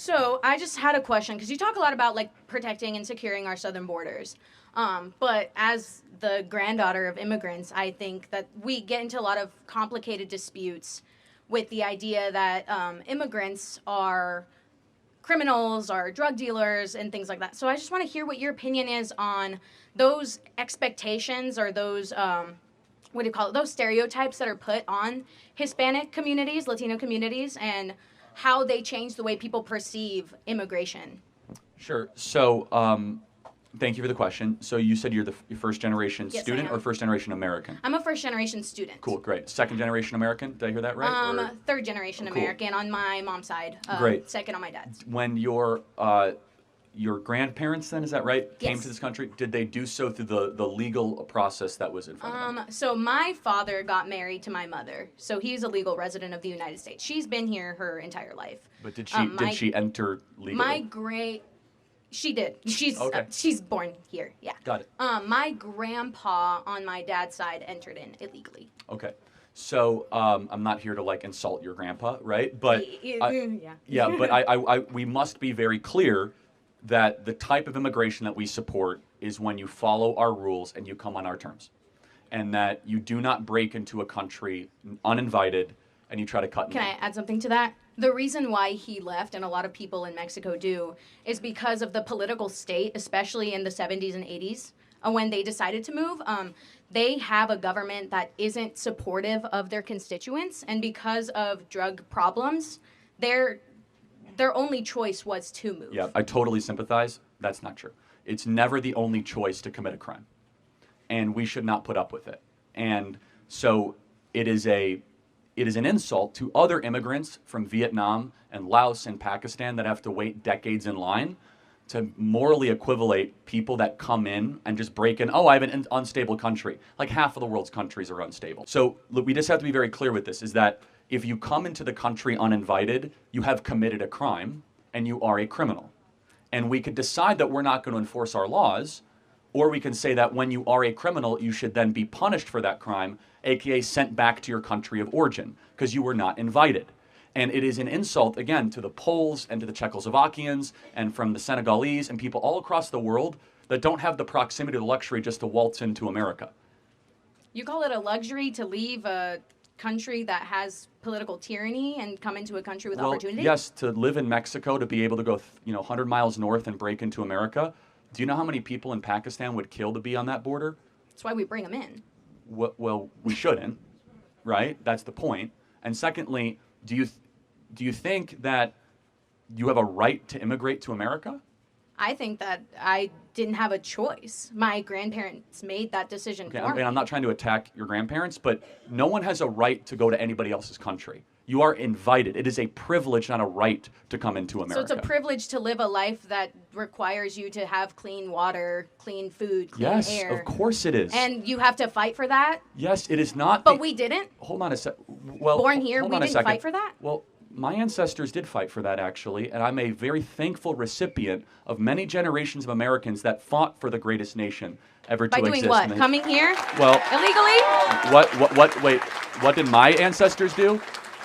So I just had a question because you talk a lot about like protecting and securing our southern borders. But as the granddaughter of immigrants, I think that we get into a lot of complicated disputes with the idea that immigrants are criminals, are drug dealers, and things like that. So I just want to hear what your opinion is on those expectations or those what do you call it? Those stereotypes that are put on Hispanic communities, Latino communities, and how they change the way people perceive immigration. Sure. So, thank you for the question. So you said you're the first generation Yes, student I am. or first generation American? I'm a first generation student. Cool, great. Second generation American? Did I hear that right? Or Third generation Cool. American on my mom's side. Great. Second on my dad's. when your grandparents, then, is that right, came Yes. to this country, did they do so through the legal process that was in front of them? So my father got married to my mother, so he's a legal resident of the United States. She's been here her entire life. But did she enter legally? She did. Okay. She's born here. Yeah. Got it. My grandpa on my dad's side entered in illegally. Okay. So I'm not here to like insult your grandpa, right? But Yeah. but we must be very clear that the type of immigration that we support is when you follow our rules and you come on our terms, and that you do not break into a country uninvited and you try to cut. Can I add something to that? The reason why he left, and a lot of people in Mexico do, is because of the political state, especially in the 70s and 80s, when they decided to move. They have a government that isn't supportive of their constituents, and because of drug problems, their only choice was to move. Yeah, I totally sympathize. That's not true. It's never the only choice to commit a crime, and we should not put up with it. And so it is an insult to other immigrants from Vietnam and Laos and Pakistan that have to wait decades in line to morally equivalate people that come in and just break in. Oh, I have an unstable country. Like half of the world's countries are unstable. So look, we just have to be very clear with this, is that if you come into the country uninvited, you have committed a crime and you are a criminal. And we could decide that we're not going to enforce our laws, or we can say that when you are a criminal, you should then be punished for that crime, aka sent back to your country of origin, because you were not invited. And it is an insult, again, to the Poles and to the Czechoslovakians and from the Senegalese and people all across the world that don't have the proximity or the luxury just to waltz into America. You call it a luxury to leave a country that has political tyranny and come into a country with opportunity? Yes, to live in Mexico, to be able to go 100 miles north and break into America. Do you know how many people in Pakistan would kill to be on that border? That's why we bring them in. Well, we shouldn't, right? That's the point. And secondly, do you think that you have a right to immigrate to America? I think that I didn't have a choice. My grandparents made that decision for me. And I'm not trying to attack your grandparents, but no one has a right to go to anybody else's country. You are invited. It is a privilege, not a right, to come into America. So it's a privilege to live a life that requires you to have clean water, clean food, clean air. Yes, of course it is. And you have to fight for that? Yes, it is not. But we didn't? Hold on a sec. Well, born here, we didn't fight for that? Well, my ancestors did fight for that, actually, and I'm a very thankful recipient of many generations of Americans that fought for the greatest nation ever to exist. By doing what? Coming here? Well, illegally? Wait, what did my ancestors do?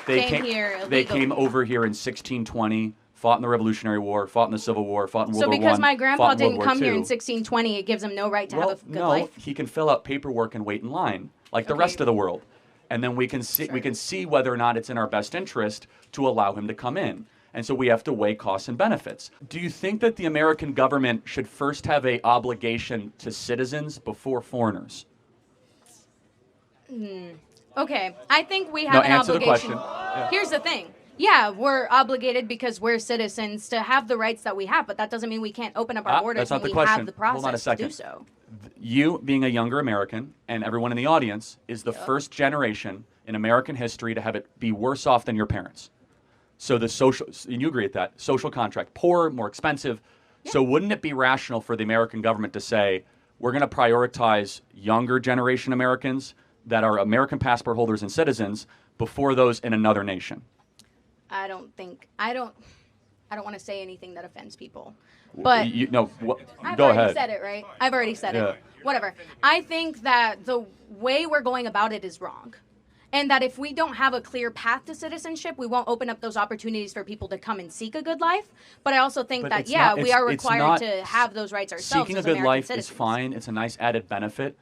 Came here illegally. They came over here in 1620, fought in the Revolutionary War, fought in the Civil War, fought in World War I. So because my grandpa didn't come here in II. 1620, it gives him no right to have a good life? He can fill out paperwork and wait in line like the rest of the world. And then we can see whether or not it's in our best interest to allow him to come in. And so we have to weigh costs and benefits. Do you think that the American government should first have an obligation to citizens before foreigners? Okay, I think we have an answer obligation. the question. Yeah. Here's the thing. Yeah, we're obligated because we're citizens to have the rights that we have, but that doesn't mean we can't open up our borders that's not when the we question. have the process Hold on a second. to do so. You, being a younger American, and everyone in the audience, is the first generation in American history to have it be worse off than your parents. So the social, and you agree with that, social contract, poorer, more expensive. Yeah. So wouldn't it be rational for the American government to say, we're going to prioritize younger generation Americans that are American passport holders and citizens before those in another nation? I don't want to say anything that offends people. But I've go ahead. already said it, right? I've already said it. Whatever. I think that the way we're going about it is wrong. And that if we don't have a clear path to citizenship, we won't open up those opportunities for people to come and seek a good life. But I also think that, we are required to have those rights ourselves. Seeking a as good American life citizens. is fine. It's a nice added benefit.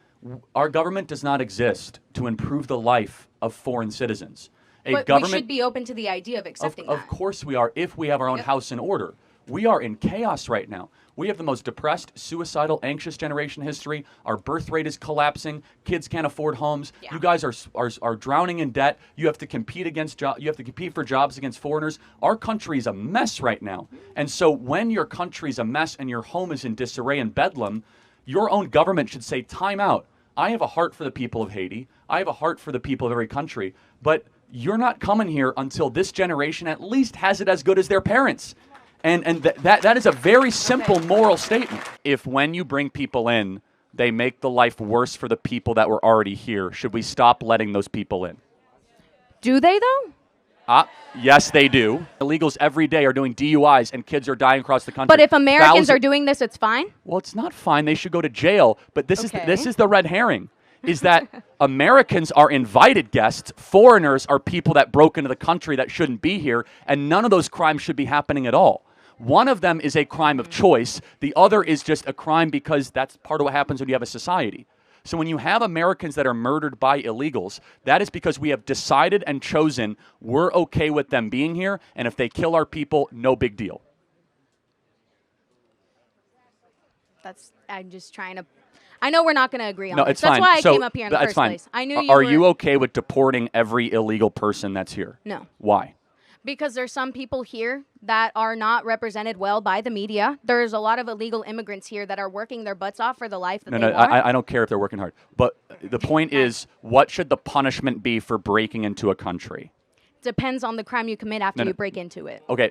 Our government does not exist to improve the life of foreign citizens. But we should be open to the idea of accepting that. Of course we are, if we have our own house in order. We are in chaos right now. We have the most depressed, suicidal, anxious generation in history. Our birth rate is collapsing. Kids can't afford homes. Yeah. You guys are drowning in debt. You have to compete you have to compete for jobs against foreigners. Our country is a mess right now. And so when your country's a mess and your home is in disarray and bedlam, your own government should say, time out. I have a heart for the people of Haiti. I have a heart for the people of every country. But you're not coming here until this generation at least has it as good as their parents. And that is a very simple moral statement. If when you bring people in, they make the life worse for the people that were already here, should we stop letting those people in? Do they, though? Yes, they do. Illegals every day are doing DUIs and kids are dying across the country. But if Americans are doing this, it's fine? Well, it's not fine. They should go to jail. But this is the red herring, is that Americans are invited guests. Foreigners are people that broke into the country that shouldn't be here, and none of those crimes should be happening at all. One of them is a crime of choice. The other is just a crime because that's part of what happens when you have a society. So when you have Americans that are murdered by illegals, that is because we have decided and chosen we're okay with them being here, and if they kill our people, no big deal. I'm just trying to... I know we're not going to agree on No, this. it's That's fine. why I So, came up here in the that's first fine. place. I knew Are you okay with deporting every illegal person that's here? No. Why? Because there's some people here that are not represented well by the media. There's a lot of illegal immigrants here that are working their butts off for the life that they want. I don't care if they're working hard. But the point is, what should the punishment be for breaking into a country? Depends on the crime you commit after you break into it. Okay,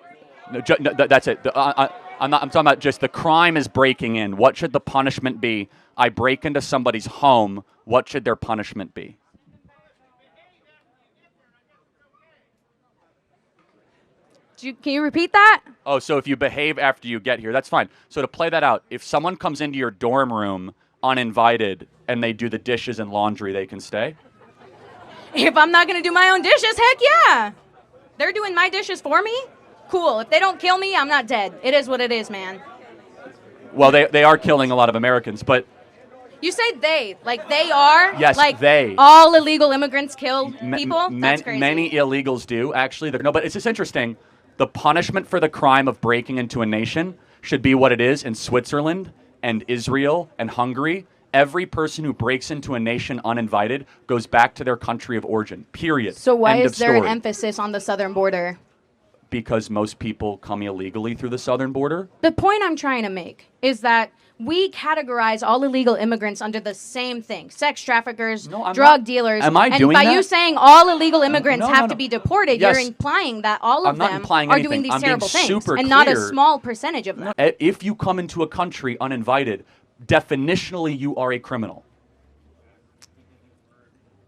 that's it. I'm talking about just the crime is breaking in. What should the punishment be? I break into somebody's home. What should their punishment be? Can you repeat that? Oh, so if you behave after you get here, that's fine. So to play that out, if someone comes into your dorm room uninvited and they do the dishes and laundry, they can stay? If I'm not going to do my own dishes, heck yeah. They're doing my dishes for me? Cool. If they don't kill me, I'm not dead. It is what it is, man. Well, they are killing a lot of Americans, but... You say they. Like they are? Yes, like they. All illegal immigrants kill people? That's crazy. Many illegals do, actually. No, but it's just interesting. The punishment for the crime of breaking into a nation should be what it is in Switzerland and Israel and Hungary. Every person who breaks into a nation uninvited goes back to their country of origin, period. So why End is of there an story. emphasis on the southern border? Because most people come illegally through the southern border. The point I'm trying to make is that we categorize all illegal immigrants under the same thing. Sex traffickers, drug dealers. Am I and doing by that? you saying all illegal immigrants have No. to be deported, Yes. you're implying that all I'm of not them implying are anything. doing these I'm being terrible things. super And not a clear. small percentage of them. If you come into a country uninvited, definitionally you are a criminal.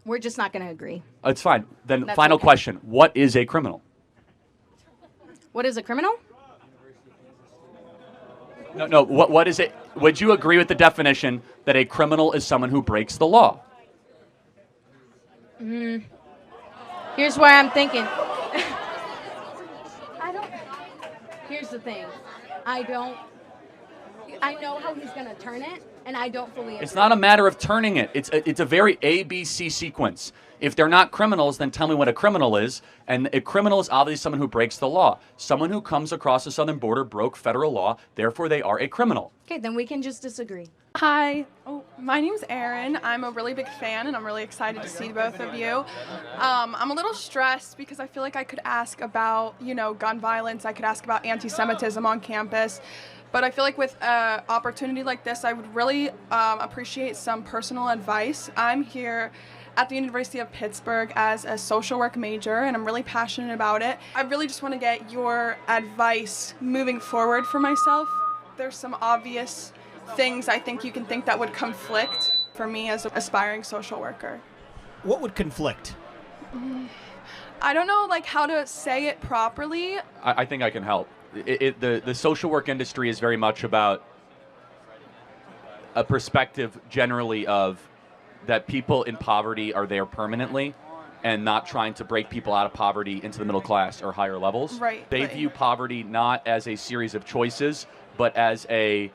We're just not going to agree. It's fine. Then That's final okay. question. What is a criminal? What is a criminal? No. What is it? Would you agree with the definition that a criminal is someone who breaks the law? Here's where I'm thinking. Here's the thing. I know how he's going to turn it, and I don't fully agree. It's not a matter of turning it. It's a very ABC sequence. If they're not criminals, then tell me what a criminal is. And a criminal is obviously someone who breaks the law. Someone who comes across the southern border broke federal law, therefore they are a criminal. Okay, then we can just disagree. Hi, my name's Erin. I'm a really big fan and I'm really excited to see both of you. I'm a little stressed because I feel like I could ask about, gun violence. I could ask about anti-Semitism on campus. But I feel like with an opportunity like this, I would really appreciate some personal advice. I'm here at the University of Pittsburgh as a social work major, and I'm really passionate about it. I really just want to get your advice moving forward for myself. There's some obvious things I think you can think that would conflict for me as an aspiring social worker. What would conflict? I don't know how to say it properly. I think I can help. The social work industry is very much about a perspective generally of that people in poverty are there permanently, and not trying to break people out of poverty into the middle class or higher levels. Right, They right. view poverty not as a series of choices, but as a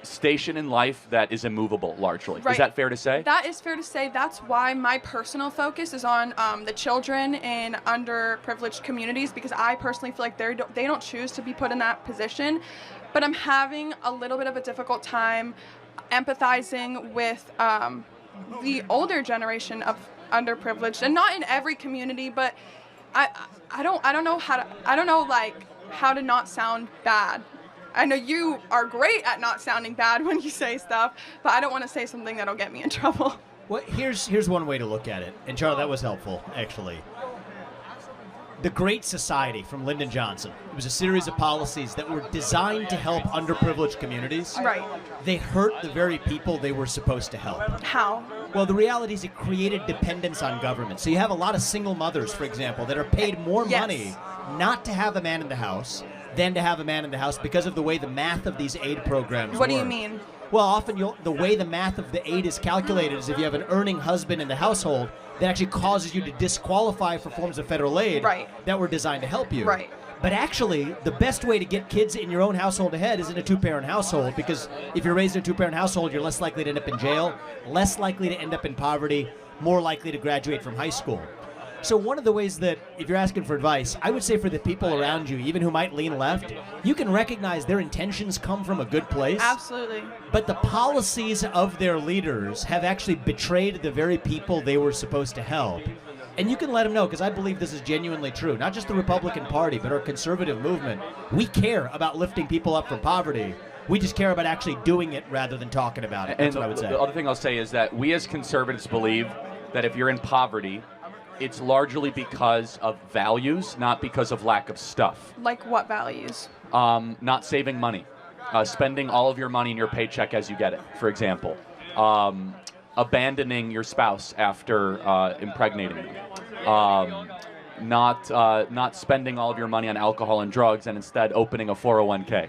station in life that is immovable, largely. Right. Is that fair to say? That is fair to say. That's why my personal focus is on the children in underprivileged communities, because I personally feel like they don't choose to be put in that position. But I'm having a little bit of a difficult time empathizing with the older generation of underprivileged, and not in every community, but I don't know how to not sound bad. I know you are great at not sounding bad when you say stuff, but I don't want to say something that'll get me in trouble. Well, here's one way to look at it. And Charlie, that was helpful, actually. The Great Society from Lyndon Johnson. It was a series of policies that were designed to help underprivileged communities. Right. They hurt the very people they were supposed to help. How? Well, the reality is it created dependence on government. So you have a lot of single mothers, for example, that are paid more Yes. money not to have a man in the house than to have a man in the house because of the way the math of these aid programs What do you work. mean? Well, often the way the math of the aid is calculated is if you have an earning husband in the household, that actually causes you to disqualify for forms of federal aid Right. that were designed to help you. Right. But actually, the best way to get kids in your own household ahead is in a two-parent household, because if you're raised in a two-parent household, you're less likely to end up in jail, less likely to end up in poverty, more likely to graduate from high school. So one of the ways that, if you're asking for advice, I would say for the people around you, even who might lean left, you can recognize their intentions come from a good place. Absolutely. But the policies of their leaders have actually betrayed the very people they were supposed to help. And you can let them know, because I believe this is genuinely true. Not just the Republican Party, but our conservative movement. We care about lifting people up from poverty. We just care about actually doing it rather than talking about it. That's what I would say. The other thing I'll say is that we as conservatives believe that if you're in poverty, it's largely because of values, not because of lack of stuff. Like what values? Not saving money. Spending all of your money in your paycheck as you get it, for example. Abandoning your spouse after impregnating them. Not spending all of your money on alcohol and drugs and instead opening a 401k.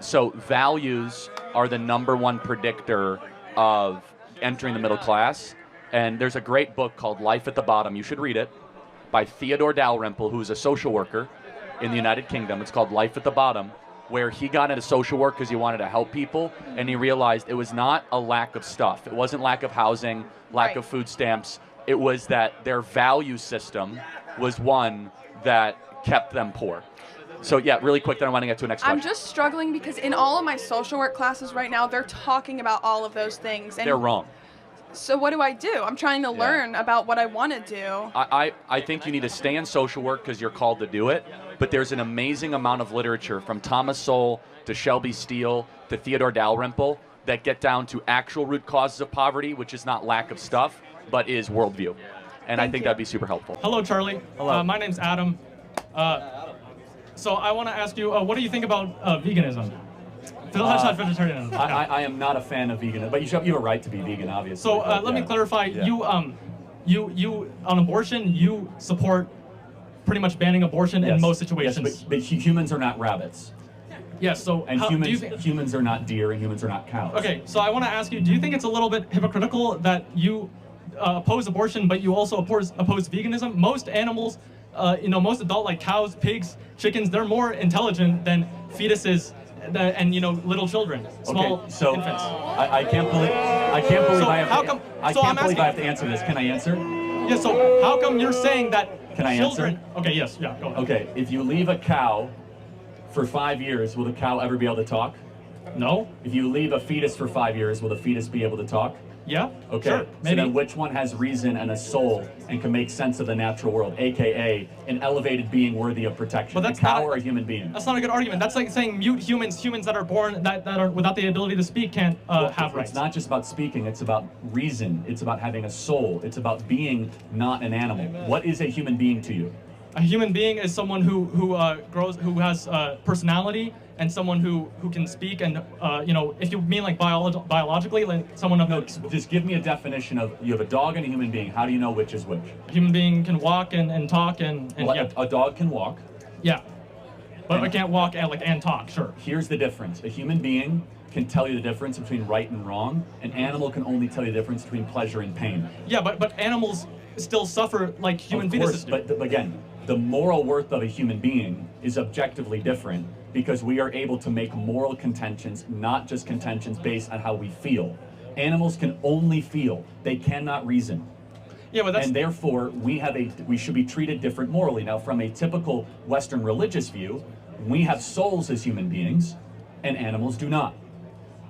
So values are the #1 predictor of entering the middle class. And there's a great book called Life at the Bottom. You should read it, by Theodore Dalrymple, who's a social worker in the United Kingdom. It's called Life at the Bottom, where he got into social work because he wanted to help people, and he realized it was not a lack of stuff. It wasn't lack of housing, lack Right. of food stamps. It was that their value system was one that kept them poor. So yeah, really quick, then I want to get to the next question. I'm just struggling because in all of my social work classes right now, they're talking about all of those things. And They're wrong. So what do I do? I'm trying to learn about what I want to do. I think you need to stay in social work because you're called to do it, but there's an amazing amount of literature from Thomas Sowell to Shelby Steele to Theodore Dalrymple that get down to actual root causes of poverty, which is not lack of stuff, but is worldview. And I think that'd be super helpful. Hello, Charlie. Hello. My name's Adam. So I want to ask you, what do you think about veganism? Vegetarianism. I am not a fan of vegan, but you have a right to be vegan, obviously. So let me clarify. Yeah. You on abortion, you support pretty much banning abortion in most situations. Yes, but humans are not rabbits. Yes. So And do you humans are not deer, and humans are not cows. Okay. So I want to ask you, do you think it's a little bit hypocritical that you oppose abortion, but you also oppose veganism? Most animals, most adult like cows, pigs, chickens, they're more intelligent than fetuses. And little children, small Okay, so infants. I can't believe So I have how to. come- I so can't I'm believe I have asking- to answer this. Can I answer? Yeah. So how come you're saying that Can I children? answer? Okay. Yes. Yeah. Go ahead. Okay, if you leave a cow for 5 years, will the cow ever be able to talk? No. If you leave a fetus for 5 years, will the fetus be able to talk? Yeah. Okay. Sure. So Maybe. then which one has reason and a soul and can make sense of the natural world, aka an elevated being worthy of protection? But that's a cow not- or a human being? That's not a good argument. That's like saying mute humans that are born that are without the ability to speak can't have rights. It's not just about speaking, it's about reason. It's about having a soul. It's about being not an animal. What is a human being to you? A human being is someone who grows, who has personality, and someone who can speak. And if you mean like biologically, like someone of No, just give me a definition of, you have a dog and a human being. How do you know which is which? a human being can walk and talk and Well, yeah. a dog can walk. Yeah. but I can't walk and talk. Sure. Here's the difference. A human being can tell you the difference between right and wrong. An animal can only tell you the difference between pleasure and pain. Yeah, but animals still suffer like human fetuses do. But again, the moral worth of a human being is objectively different because we are able to make moral contentions, not just contentions based on how we feel. Animals can only feel; they cannot reason. Yeah, but that's... And therefore, we should be treated different morally. Now, from a typical Western religious view, we have souls as human beings, and animals do not.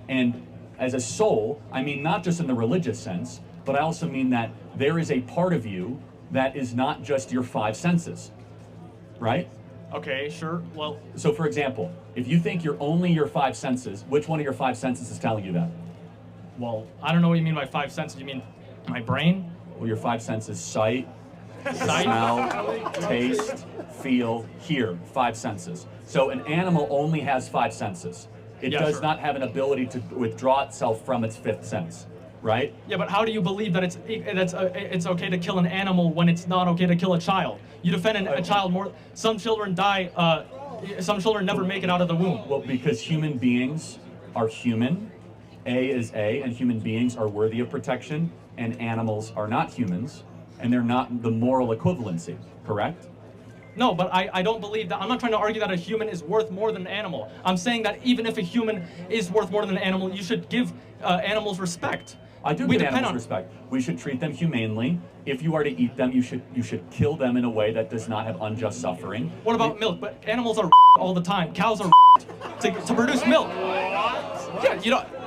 And as a soul, I mean not just in the religious sense, but I also mean that there is a part of you that is not just your five senses, right? Okay, sure. Well, so for example, if you think you're only your five senses, which one of your five senses is telling you that? well, I don't know what you mean by five senses. You mean my brain? Well, your five senses: sight, smell, taste, feel, hear. Five senses. So an animal only has five senses. It does not have an ability to withdraw itself from its fifth sense, right? Yeah, but how do you believe that it's okay to kill an animal when it's not okay to kill a child? You defend a child more. Some children die. Some children never make it out of the womb. Well, because human beings are human. A is A, and human beings are worthy of protection, and animals are not humans, and they're not the moral equivalency, correct? No, but I don't believe that. I'm not trying to argue that a human is worth more than an animal. I'm saying that even if a human is worth more than an animal, you should give animals respect. I do give animals respect. We should treat them humanely. If you are to eat them, you should kill them in a way that does not have unjust suffering. What about milk? But animals are all the time. Cows are to produce milk.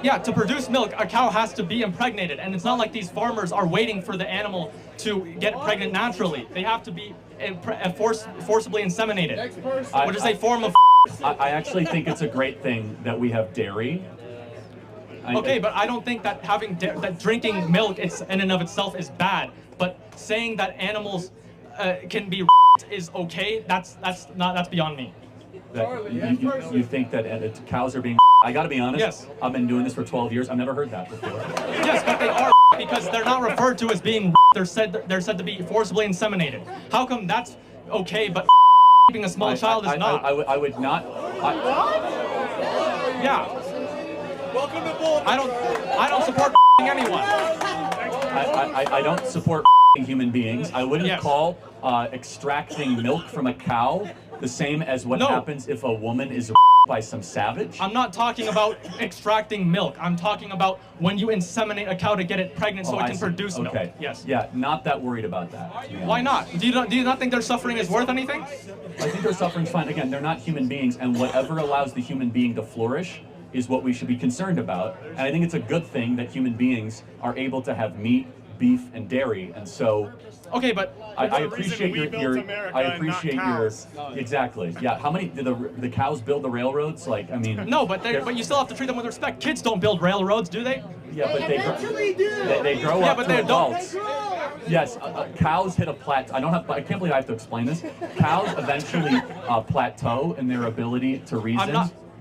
Yeah, to produce milk, a cow has to be impregnated, and it's not like these farmers are waiting for the animal to get pregnant naturally. They have to be forcibly inseminated, which is a form of. I actually think it's a great thing that we have dairy. Okay, but I don't think that that drinking milk in and of itself is bad. But saying that animals can be is okay, that's beyond me. You think that cows are being? I gotta be honest. Yes. I've been doing this for 12 years. I've never heard that before. Yes, but they are because they're not referred to as being. They're said to be forcibly inseminated. How come that's okay, but keeping a small child is not? I would not. Yeah. Welcome to Boulder. I don't support anyone. I don't support human beings. I wouldn't call extracting milk from a cow the same as what happens if a woman is by some savage. I'm not talking about extracting milk. I'm talking about when you inseminate a cow to get it pregnant so it can produce milk. Okay. Yes. Yeah, not that worried about that. Why not? Do you not think their suffering is worth anything? I think their suffering's fine. Again, they're not human beings, and whatever allows the human being to flourish is what we should be concerned about. And I think it's a good thing that human beings are able to have meat, beef, and dairy, and so. Okay, but I appreciate your exactly. Yeah, how many did the cows build the railroads? Like, I mean. No, but you still have to treat them with respect. Kids don't build railroads, do they? Yeah, but they grow up to adults. Yes, cows hit a plateau. I can't believe I have to explain this. Cows eventually plateau in their ability to reason.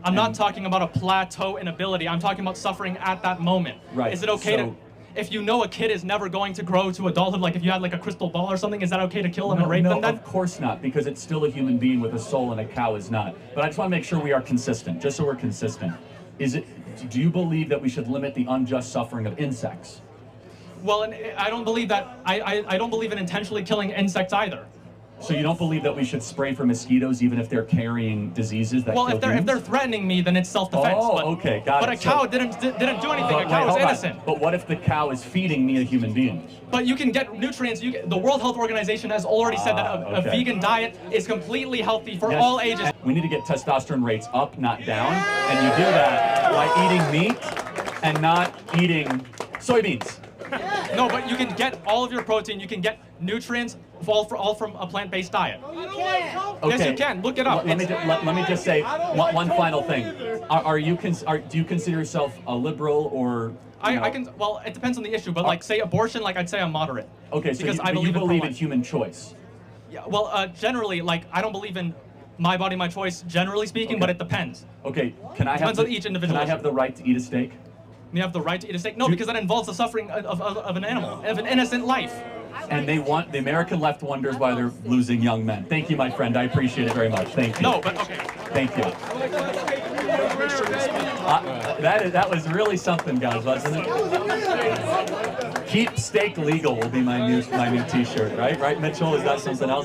I'm not talking about a plateau in ability. I'm talking about suffering at that moment. Right. Is it okay to? If you know a kid is never going to grow to adulthood, like if you had like a crystal ball or something, is that okay to kill them and rape them then? No, of course not, because it's still a human being with a soul and a cow is not. But I just want to make sure we are consistent, just so we're consistent. Do you believe that we should limit the unjust suffering of insects? Well, I don't believe that. I don't believe in intentionally killing insects either. So you don't believe that we should spray for mosquitoes even if they're carrying diseases that kill humans? Well, if they're threatening me, then it's self-defense. Oh, okay, got it. But a cow didn't do anything. A cow is innocent. But what if the cow is feeding me a human being? But you can get nutrients. The World Health Organization has already said that a vegan diet is completely healthy for all ages. We need to get testosterone rates up, not down, and you do that by eating meat and not eating soybeans. No, but you can get all of your protein. You can get nutrients all from a plant-based diet. Okay. Yes, you can. Look it up. Let me just say one final thing. Do you consider yourself a liberal or? I can. Well, it depends on the issue, but like say abortion, like I'd say I'm moderate. Okay, so I believe in human choice. Yeah. Well, generally, like I don't believe in my body, my choice. Generally speaking, but it depends. Okay. Depends on each individual. Can I have the right to eat a steak? You have the right to eat a steak? No, because that involves the suffering of an animal, of an innocent life. and the American left wonders why they're losing young men. Thank you, my friend. I appreciate it very much. Thank you. No, but okay. Thank you. That was really something, guys, wasn't it? Keep steak legal will be my new T-shirt, right? Right, Mitchell? Is that something else?